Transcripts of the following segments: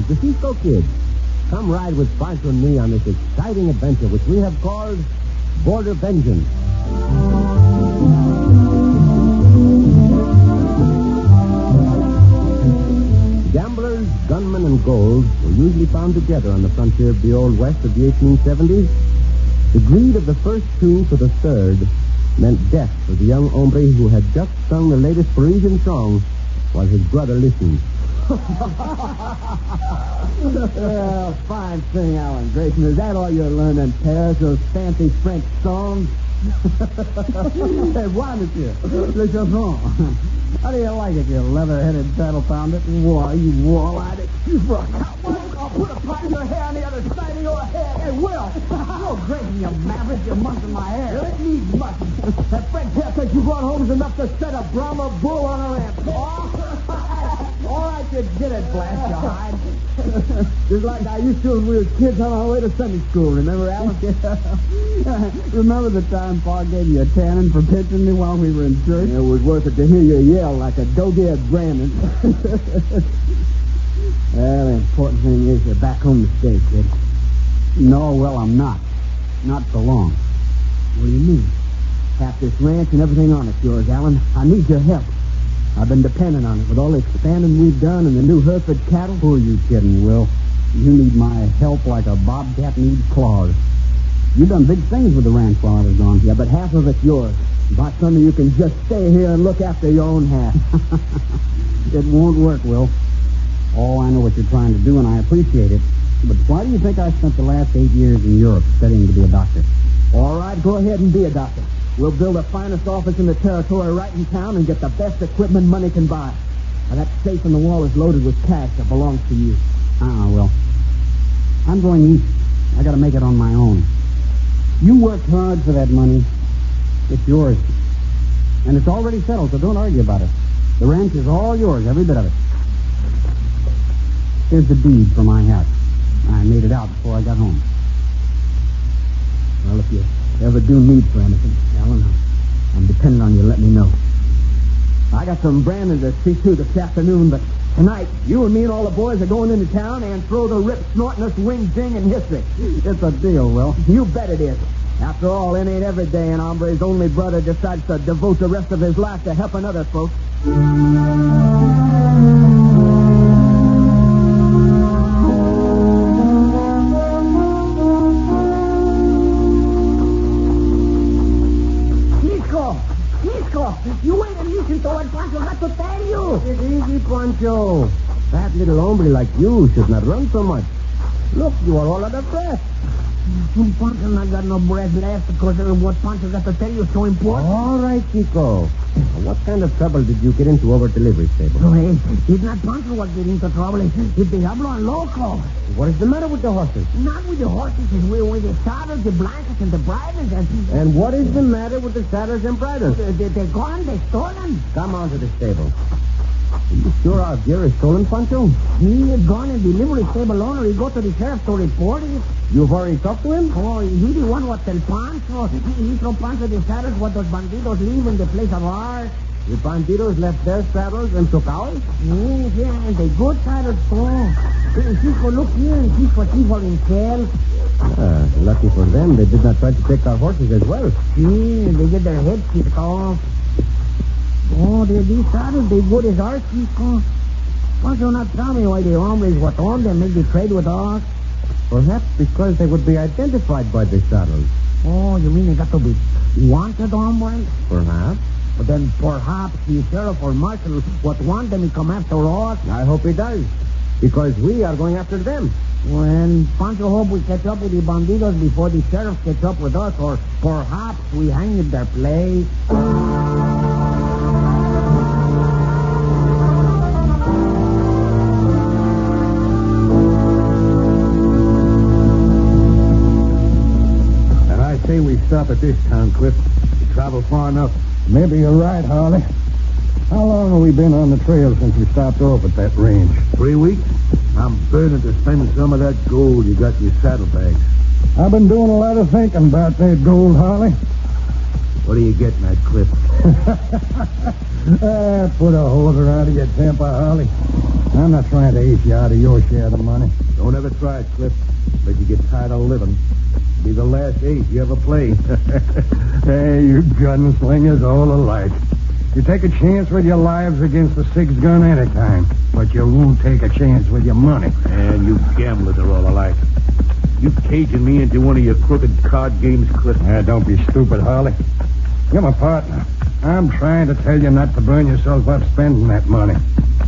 the Cisco Kid. Come ride with Pancho and me on this exciting adventure, which we have called Border Vengeance. Gamblers, gunmen, and gold were usually found together on the frontier of the Old West of the 1870s. The greed of the first two for the third meant death for the young hombre who had just sung the latest Parisian song while his brother listened. Well, fine thing, Alan Grayson. Is that all you're learning in Paris, those fancy French songs? Hey, why, monsieur? Le chanson. How do you like it, you leather-headed saddle pounder? Why, you wall-eyed excuse for a cowboy. I'll put a part of your hair on the other side of your head. Hey, Will! Oh, Grayson, you maverick, you're munching my hair. It needs much. That French haircut you brought home is enough to set a Brahma bull on a ramp. All right, you did it, blast your hide. Just like I used to when we were kids on our way to Sunday school. Remember, Alan? Remember the time Pa gave you a tanning for pitching me while we were in church? It was worth it to hear you yell like a doggy at Brandon. Well, the important thing is you're back home to stay, kid. No, well, I'm not. Not for long. What do you mean? Half this ranch and everything on it's yours, Alan. I need your help. I've been depending on it with all the expanding we've done and the new Hereford cattle. Who are you kidding, Will? You need my help like a bobcat needs claws. You've done big things with the ranch while I was gone. Yeah, but half of it's yours. By Sunday, you can just stay here and look after your own half. It won't work, Will. Oh, I know what you're trying to do, and I appreciate it. But why do you think I spent the last 8 years in Europe studying to be a doctor? All right, go ahead and be a doctor. We'll build the finest office in the territory right in town and get the best equipment money can buy. Now, that safe in the wall is loaded with cash that belongs to you. Will. I'm going east. I got to make it on my own. You worked hard for that money. It's yours. And it's already settled, so don't argue about it. The ranch is all yours, every bit of it. Here's the deed for my house. I made it out before I got home. Well, if you ever do need for anything, Alan, I'm depending on you to let me know. I got some Brandon to see to this afternoon, but tonight, you and me and all the boys are going into town and throw the rip snortingest wing ding in history. It's a deal, Will. You bet it is. After all, it ain't every day an hombre's only brother decides to devote the rest of his life to helping other folks. You wait and listen to what Pancho got to tell you. It's easy, Pancho. That little hombre like you should not run so much. Look, you are all out of breath. Pancho not got no breath left because of what Pancho got to tell you is so important. All right, Chico. What kind of trouble did you get into over at delivery stable? No, it's not Pancho what get into trouble. It's Diablo and Loco. What is the matter with the horses? Not with the horses. It's with the saddles, the blankets, and the bridles. And what is the matter with the saddles and bridles? They're gone. They're stolen. Come on to the stable. Are you sure our gear is stolen, Pancho? He is gone and delivery stable owner. He go to the sheriff to report it. You've already talked to him? Oh, he the one what tell Pancho. He told Pancho the saddles what those bandidos leave in the place of ours. The bandidos left their saddles and took ours? Yes, yeah, and the good saddles too. Cisco, look here, and Cisco for himself. Lucky for them, they did not try to take our horses as well. Yeah, they get their heads kicked off. Oh, these saddles, they good as ours, Cisco. Pancho not tell me why the hombres what on them make the trade with us. Perhaps because they would be identified by the saddles. Oh, you mean they got to be wanted hombres? Perhaps. But then perhaps the sheriff or marshal what want them to come after us. I hope he does. Because we are going after them. When Pancho hope we catch up with the bandidos before the sheriff catch up with us, or perhaps we hang at their place. And I say we stop at this town, Cliff. We travel far enough. Maybe you're right, Harley. How long have we been on the trail since we stopped off at that range? 3 weeks? I'm burning to spend some of that gold you got in your saddlebags. I've been doing a lot of thinking about that gold, Harley. What are you getting at, Cliff? Put a holder out of your temper, Harley. I'm not trying to ace you out of your share of the money. Don't ever try it, Cliff. But you get tired of living. Be the last ace you ever played. Hey, you gunslingers all alike. You take a chance with your lives against the six-gun anytime, but you won't take a chance with your money. And you gamblers are all alike. You caging me into one of your crooked card games, Cliff. Don't be stupid, Harley. You're my partner. I'm trying to tell you not to burn yourself up spending that money.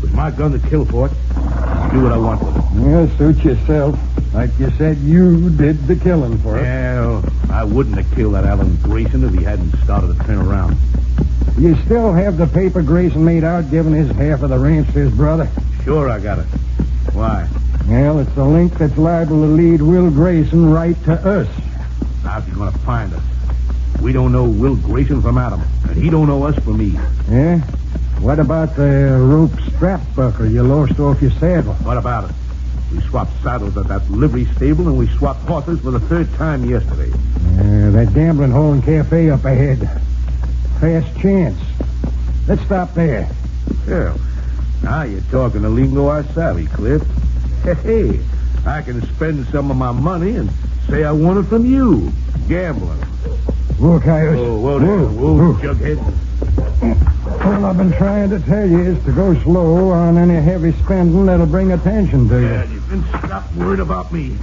With my gun to kill for it, I'll do what I want with it. Yeah, suit yourself. Like you said, you did the killing for it. Well, I wouldn't have killed that Alan Grayson if he hadn't started to turn around. You still have the paper Grayson made out giving his half of the ranch to his brother? Sure, I got it. Why? Well, it's a link that's liable to lead Will Grayson right to us. How's he going to find us? We don't know Will Grayson from Adam, and he don't know us from me. Yeah? What about the rope strap buckle you lost off your saddle? What about it? We swapped saddles at that livery stable, and we swapped horses for the third time yesterday. That gambling hall and cafe up ahead. Fast chance. Let's stop there. Well, now you're talking the lingo I savvy, Cliff. Hey, I can spend some of my money and say I won it from you. Gambling. Whoa, Coyote. Whoa, there. Whoa, Jughead. All I've been trying to tell you is to go slow on any heavy spending that'll bring attention to you. Yeah, you can stop worrying about me.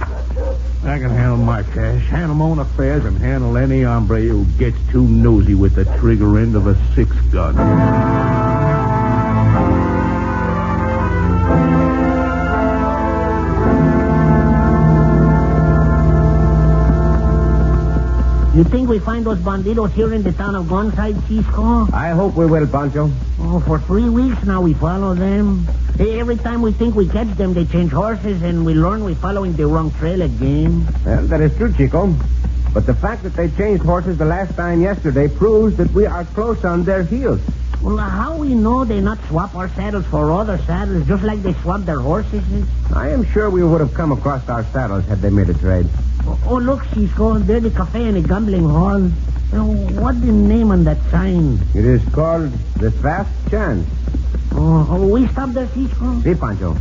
I can handle my cash, handle my own affairs, and handle any hombre who gets too nosy with the trigger end of a six-gun. You think we find those bandidos here in the town of Gunside, Cisco? I hope we will, Pancho. Oh, for 3 weeks now we follow them. Every time we think we catch them, they change horses, and we learn we're following the wrong trail again. Well, that is true, Chico. But the fact that they changed horses the last time yesterday proves that we are close on their heels. Well, how we know they not swap our saddles for other saddles, just like they swap their horses? I am sure we would have come across our saddles had they made a trade. Oh, look, Cisco, there's the cafe and the gambling hall. What's the name on that sign? It is called the Fast Chance. Oh, we stop there, Cisco? See, Pancho.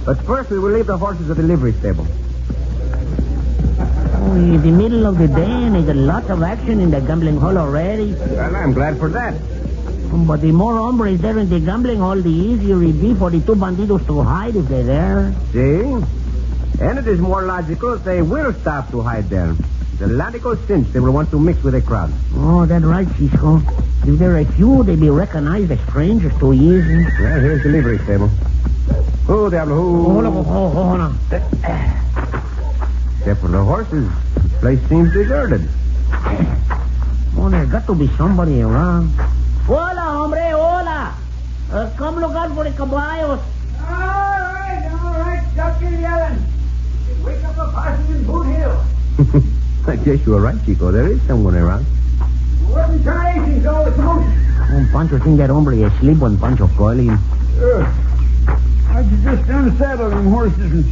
But first we will leave the horses at the livery stable. Oh, in the middle of the day, and there's lots of action in the gambling hall already. Well, I'm glad for that. But the more hombres there in the gambling hall, the easier it be for the two bandidos to hide if they're there. See? And it is more logical if they will stop to hide there. The logical cinch they will want to mix with a crowd. Oh, that's right, Cisco. If there are few, they be recognized as strangers too easy. Well, here's the livery stable. Who, Diablo, who? Hold on. Except for the horses, the place seems deserted. Oh, there's got to be somebody around. Hola, hombre, hola. Come look out for the caballos. All right. Stop your yelling. Wake up a parson in Boot Hill. I guess you are right, Chico. There is someone around. Wasn't trying to go with Oh, Pancho think that hombre is asleep when Pancho called him. I just unsaddle them horses and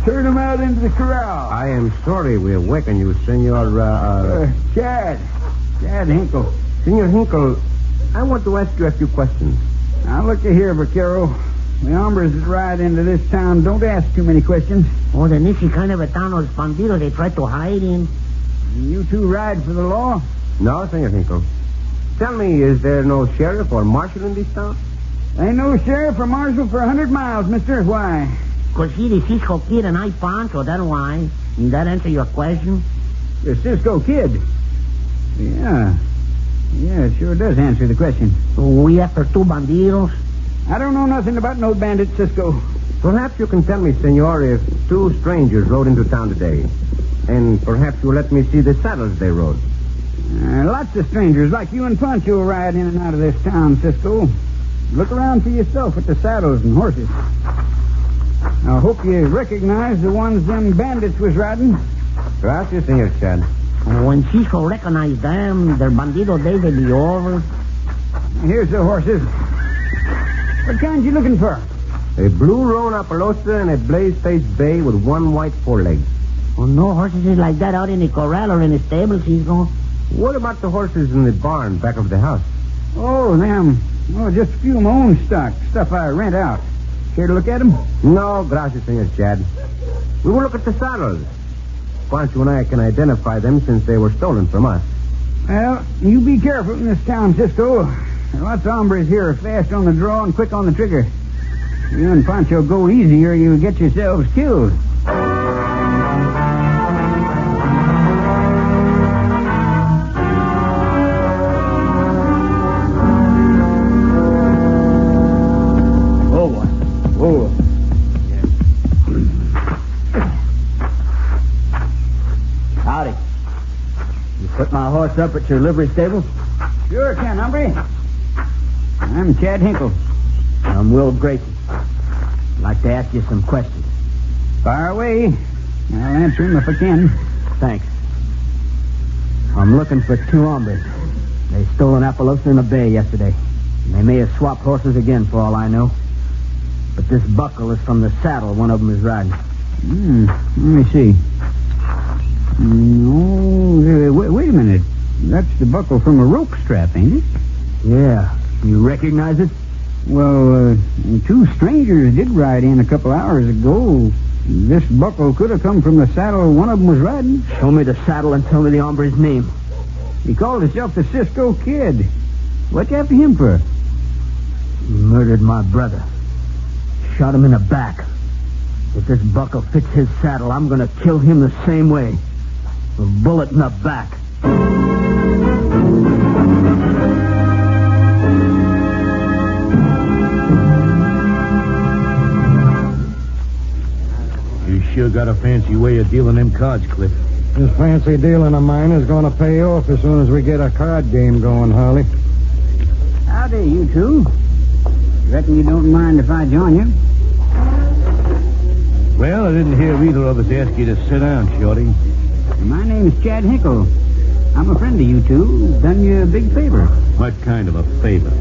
turn them out into the corral. I am sorry we awakened you, Senor, Chad Hinkle. Senor Hinkle, I want to ask you a few questions. Now, looky here, Vaquero. The hombres that ride into this town don't ask too many questions. Oh, then this is kind of a town of bandidos they try to hide in. You two ride for the law? No, Senor Hinkle. Tell me, is there no sheriff or marshal in this town? Ain't no sheriff or marshal for 100 miles, mister. Why? Because he the Cisco Kid and I Pancho, that's why. Did that answer your question? The Cisco Kid. Yeah, it sure does answer the question. We after two bandidos? I don't know nothing about no bandit, Cisco. Perhaps you can tell me, Senor, if two strangers rode into town today. And perhaps you'll let me see the saddles they rode. Lots of strangers like you and Pancho ride in and out of this town, Cisco. Look around for yourself at the saddles and horses. I hope you recognize the ones them bandits was riding. Gracias, Senor Chad. When Cisco recognized them, their bandido days will be over. Here's the horses. What kind you looking for? A blue roan Appaloosa and a blaze-faced bay with one white foreleg. Oh, no horses is like that out in the corral or in the stable, Cisco. What about the horses in the barn back of the house? Oh, them. Oh, just a few of my own stock. Stuff I rent out. Care to look at them? No, gracias, Senor Chad. We will look at the saddles. Pancho and I can identify them since they were stolen from us. Well, you be careful in this town, Cisco. There are lots of hombres here fast on the draw and quick on the trigger. You and Pancho go easy or you get yourselves killed. Howdy. You put my horse up at your livery stable? Sure can, hombre. I'm Chad Hinkle. I'm Will Grayson. I'd like to ask you some questions. Fire away. I'll answer him if I can. Thanks. I'm looking for two hombres. They stole an Appaloosa in the bay yesterday. And they may have swapped horses again for all I know. But this buckle is from the saddle one of them is riding. Let me see. No, wait a minute. That's the buckle from a rope strap, ain't it? Yeah. You recognize it? Well, two strangers did ride in a couple hours ago. This buckle could have come from the saddle one of them was riding. Show me the saddle and tell me the hombre's name. He called himself the Cisco Kid. What you after him for? He murdered my brother. Shot him in the back. If this buckle fits his saddle, I'm going to kill him the same way. A bullet in the back. You sure got a fancy way of dealing them cards, Cliff. This fancy dealing of mine is going to pay off as soon as we get a card game going, Harley. Howdy, you two. Reckon you don't mind if I join you? Well, I didn't hear either of us ask you to sit down, Shorty. My name's Chad Hinkle. I'm a friend of you two. Done you a big favor. What kind of a favor?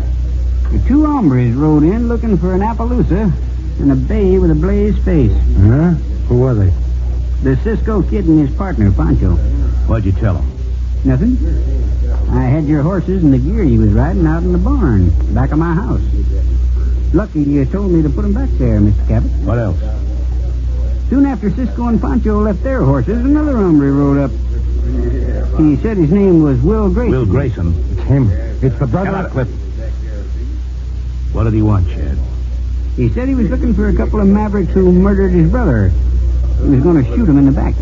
The two hombres rode in looking for an Appaloosa in a bay with a blazed face. Huh? Who are they? The Cisco Kid and his partner, Pancho. What'd you tell them? Nothing. I had your horses and the gear you was riding out in the barn, back of my house. Lucky you told me to put them back there, Mr. Cabot. What else? Soon after Cisco and Pancho left their horses, another hombre rode up. He said his name was Will Grayson. Will Grayson. It's him. It's the brother. Shut up, Cliff. What did he want, Chad? He said he was looking for a couple of mavericks who murdered his brother. He was going to shoot him in the back.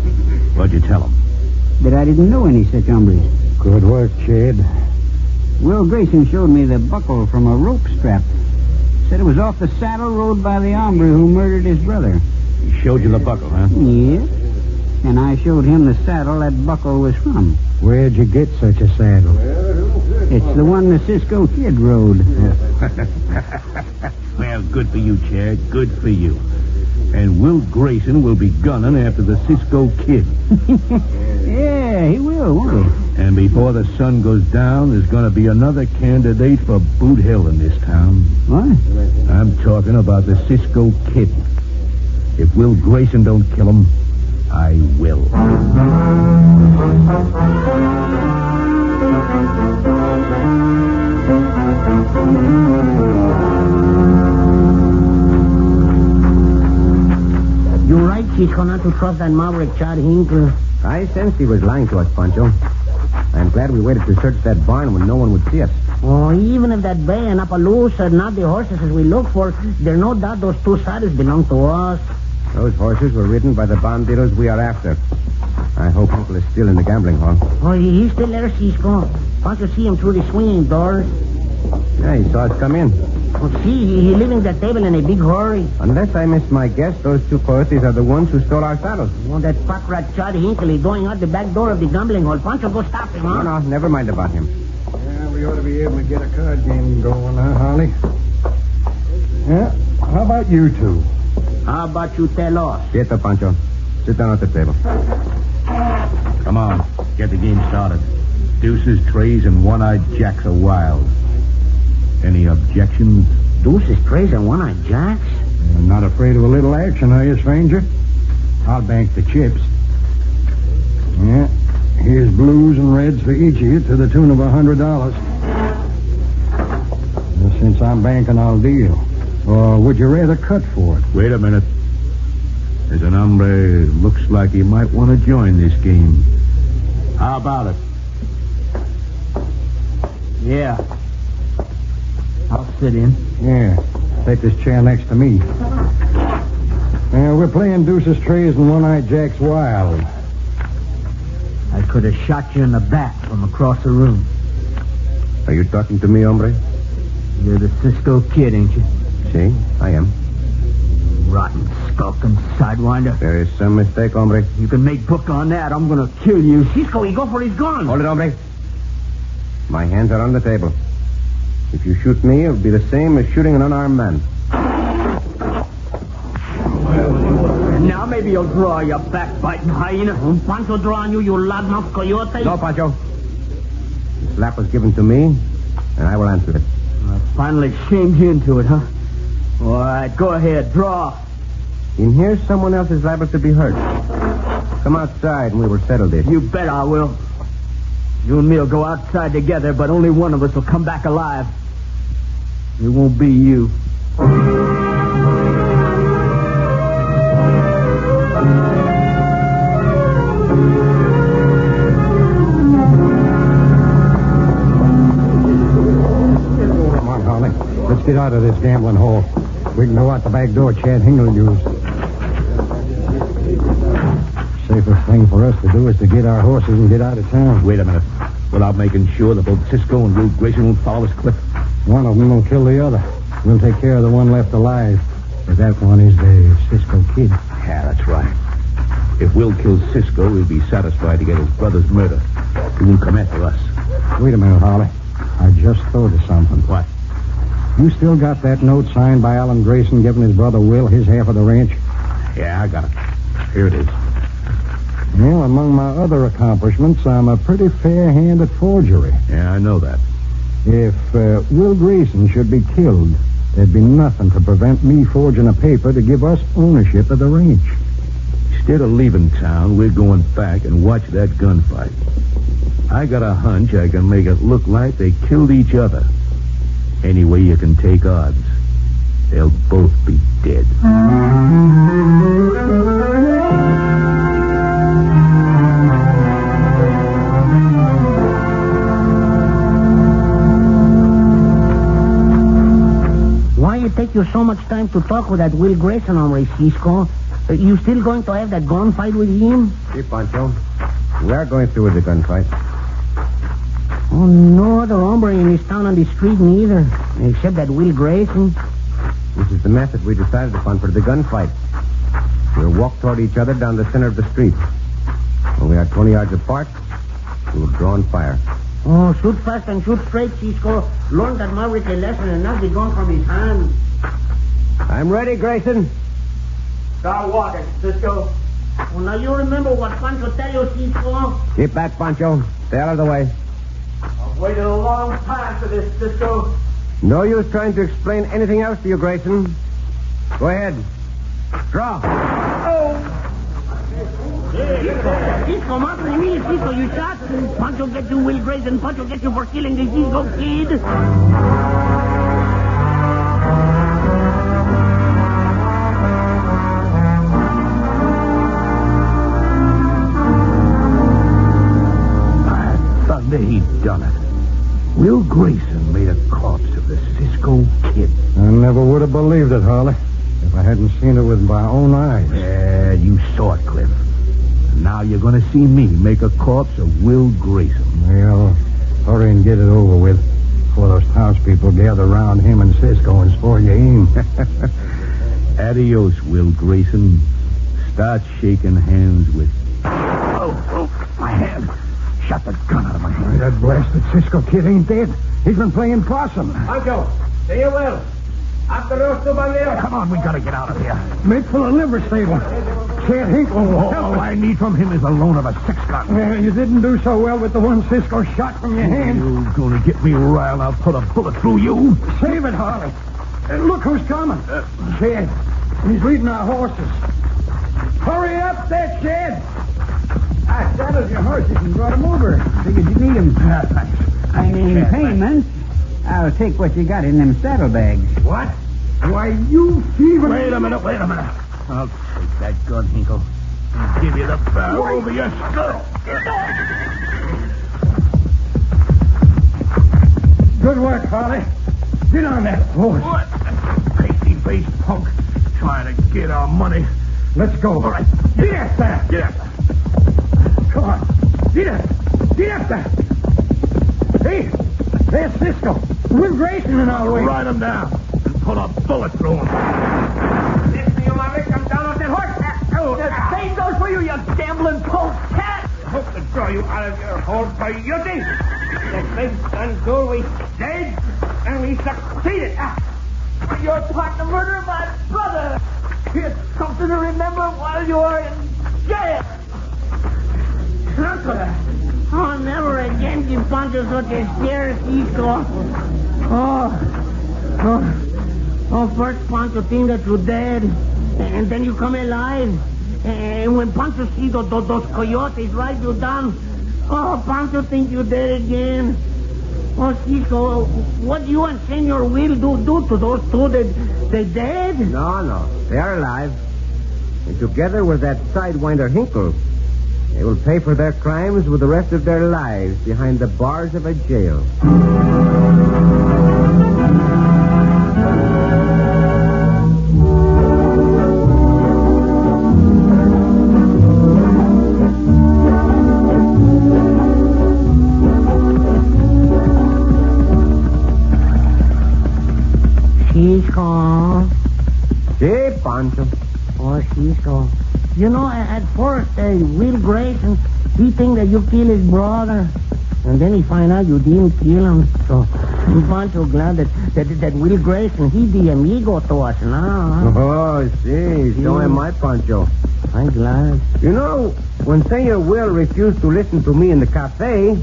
What'd you tell him? That I didn't know any such hombres. Good work, Chad. Will Grayson showed me the buckle from a rope strap. Said it was off the saddle rode by the hombre who murdered his brother. He showed you the buckle, huh? Yes. And I showed him the saddle that buckle was from. Where'd you get such a saddle? It's the one the Cisco Kid rode. Well, good for you, Chad. Good for you. And Will Grayson will be gunning after the Cisco Kid. Yeah, he will, won't he? And before the sun goes down, there's going to be another candidate for Boot Hill in this town. What? I'm talking about the Cisco Kid. If Will Grayson don't kill him, I will. You're right, Cisco, not to trust that maverick Chad Hinkle. I sensed he was lying to us, Pancho. I'm glad we waited to search that barn when no one would see us. Oh, even if that bay and Appaloosa are not the horses as we look for, there's no doubt those two saddles belong to us. Those horses were ridden by the bond dealers we are after. I hope Uncle is still in the gambling hall. Oh, he's still there, Cisco. Pancho see him through the swinging doors. Yeah, he saw us come in. Oh, see, he leaving the table in a big hurry. Unless I missed my guess, those two coyotes are the ones who stole our saddles. Oh, that fat rat Chad Hinkle is going out the back door of the gambling hall. Pancho, go stop him, huh? No, never mind about him. Yeah, we ought to be able to get a card game going, huh, Harley? Yeah, how about you two? How about you tell us? Quieto, Pancho. Sit down at the table. Come on, get the game started. Deuces, trays, and one-eyed jacks are wild. Any objections? Deuces, trays, and one-eyed jacks? I'm not afraid of a little action, are you, stranger? I'll bank the chips. Yeah, here's blues and reds for each of you to the tune of $100. Since I'm banking, I'll deal. Or would you rather cut for it? Wait a minute. There's an hombre looks like he might want to join this game. How about it? Yeah. I'll sit in. Yeah. Take this chair next to me. We're playing Deuce's Trays and One-Eyed Jack's Wild. I could have shot you in the back from across the room. Are you talking to me, hombre? You're the Cisco Kid, ain't you? See, I am. Rotten, skulking sidewinder. There is some mistake, hombre. You can make book on that. I'm going to kill you. Cisco, he go for his gun. Hold it, hombre. My hands are on the table. If you shoot me, it'll be the same as shooting an unarmed man. Now maybe you'll draw your backbiting hyena. Pancho draw on you, you loudmouth coyote. No, Pancho. The slap was given to me, and I will answer it. I finally shamed you into it, huh? All right, go ahead, draw. In here, someone else is liable to be hurt. Come outside, and we will settle this. You bet I will. You and me will go outside together, but only one of us will come back alive. It won't be you. Come on, Harley. Let's get out of this gambling hole. We can go out the back door Chad Hingle used. Safest thing for us to do is to get our horses and get out of town. Wait a minute. Without making sure that both Cisco and Will Grayson won't follow us, Cliff. One of them will kill the other. We'll take care of the one left alive. But that one is the Cisco Kid. Yeah, that's right. If Will kills Cisco, he'll be satisfied to get his brother's murder. He won't come after us. Wait a minute, Harley. I just thought of something. What? You still got that note signed by Alan Grayson giving his brother Will his half of the ranch? Yeah, I got it. Here it is. Well, among my other accomplishments, I'm a pretty fair hand at forgery. Yeah, I know that. If Will Grayson should be killed, there'd be nothing to prevent me forging a paper to give us ownership of the ranch. Instead of leaving town, we're going back and watch that gunfight. I got a hunch I can make it look like they killed each other. Any way you can take odds, they'll both be dead. Why it take you so much time to talk with that Will Grayson hombre, Cisco? You still going to have that gunfight with him? See, Pancho, we are going through with the gunfight. Oh, no other hombre in this town on the street neither, except that Will Grayson. This is the method we decided upon for the gunfight. We'll walk toward each other down the center of the street. When we are 20 yards apart, we will draw and fire. Oh, shoot fast and shoot straight, Cisco. Learn that Maverick a lesson and not the gun from his hand. I'm ready, Grayson. Start walking, Cisco. Well, now you remember what Pancho tell you, Cisco? Keep back, Pancho. Stay out of the way. I've waited a long time for this, Cisco. No use trying to explain anything else to you, Grayson. Go ahead. Draw. Cisco, madre mía, Cisco, you shot. Pancho get you, Will Grayson. Pancho get you for killing the Cisco Kid. He done it. Will Grayson made a corpse of the Cisco Kid. I never would have believed it, Harley, if I hadn't seen it with my own eyes. Yeah, you saw it, Cliff. And now you're going to see me make a corpse of Will Grayson. Well, hurry and get it over with before those townspeople gather around him and Cisco and spoil your aim. Adios, Will Grayson. Start shaking hands with... Oh, my hand. Shot the gun out of my hand. That blasted Cisco Kid ain't dead. He's been playing possum. Pancho, stay you well. After those two banderas. Come on, we got to get out of here. Make for the liver stable. Chad Hinkle will help All us. I need from him is a loan of a 6-gun. Well, you didn't do so well with the one Cisco shot from your hand. You're going to get me riled. I'll put a bullet through you. Save it, Harley. Look who's coming. Chad. He's leading our horses. Hurry up there, Chad. I saddled your horses and brought them over. Figured you need them. Thanks. And in payment, I'll take what you got in them saddlebags. What? Why, you thieving... Wait a minute. I'll take that gun, Hinkle, and give you the barrel over your skull. Good work, Harley. Get on that horse. What? Pasty-faced punk trying to get our money. Let's go. All right. Get up there. Get up. Come on. Get up. Get up there. Hey, there's Cisco. We're Grayson and all the way. Ride him down and put a bullet through him. Listen, you mother, come down off that horse. The same goes for you, you gambling polecat. I hope to draw you out of your hole, coyote. The big gun goal, we stayed, and we succeeded. Your partner murdered my brother. Here's something to remember while you're in jail. Oh, never again give Pancho such a scare, Cisco. Oh, first Pancho think that you're dead, and then you come alive. And when Pancho sees those coyotes ride you down, oh, Pancho think you're dead again. Oh, Cisco, what you and Senor will do to those two? They dead? No. They are alive. And together with that sidewinder Hinkle, they will pay for their crimes with the rest of their lives behind the bars of a jail. Cisco. Hey, Pancho. Oh, Cisco. You know, at first, Will Grayson, he think that you killed his brother. And then he find out you didn't kill him. So, Pancho glad that Will Grayson, he the amigo to us now. Oh, see. So am I, Pancho. I'm glad. You know, when Senor Will refused to listen to me in the cafe,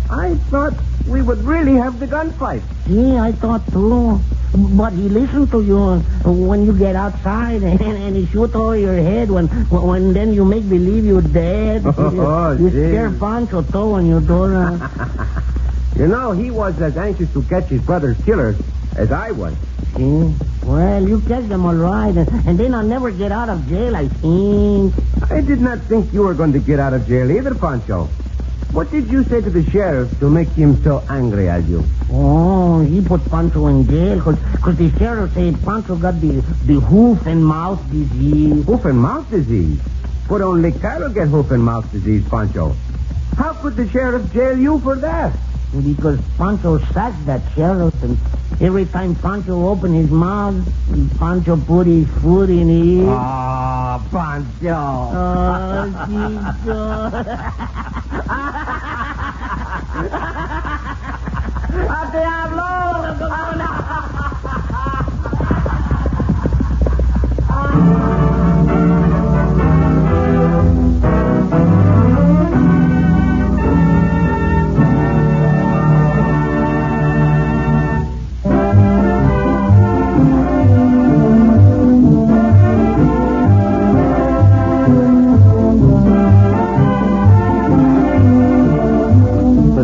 I thought we would really have the gunfight. Yeah, I thought too. But he listened to you when you get outside, and he shoot over your head when then you make believe you're dead. Oh, you gee. scare Pancho too when you do that. You know, he was as anxious to catch his brother's killers as I was. See? Well, you catch them all right, and then I'll never get out of jail, I think. I did not think you were going to get out of jail either, Pancho. What did you say to the sheriff to make him so angry at you? Oh, he put Pancho in jail because the sheriff said Pancho got the hoof and mouth disease. Hoof and mouth disease? But only cattle get hoof and mouth disease, Pancho. How could the sheriff jail you for that? Because Pancho sacked that sheriff, and every time Pancho opened his mouth, Pancho put his foot in it. Oh, Pancho. Oh, Cisco. ¡A diablo!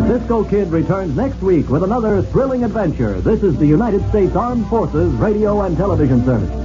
Cisco Kid returns next week with another thrilling adventure. This is the United States Armed Forces Radio and Television Service.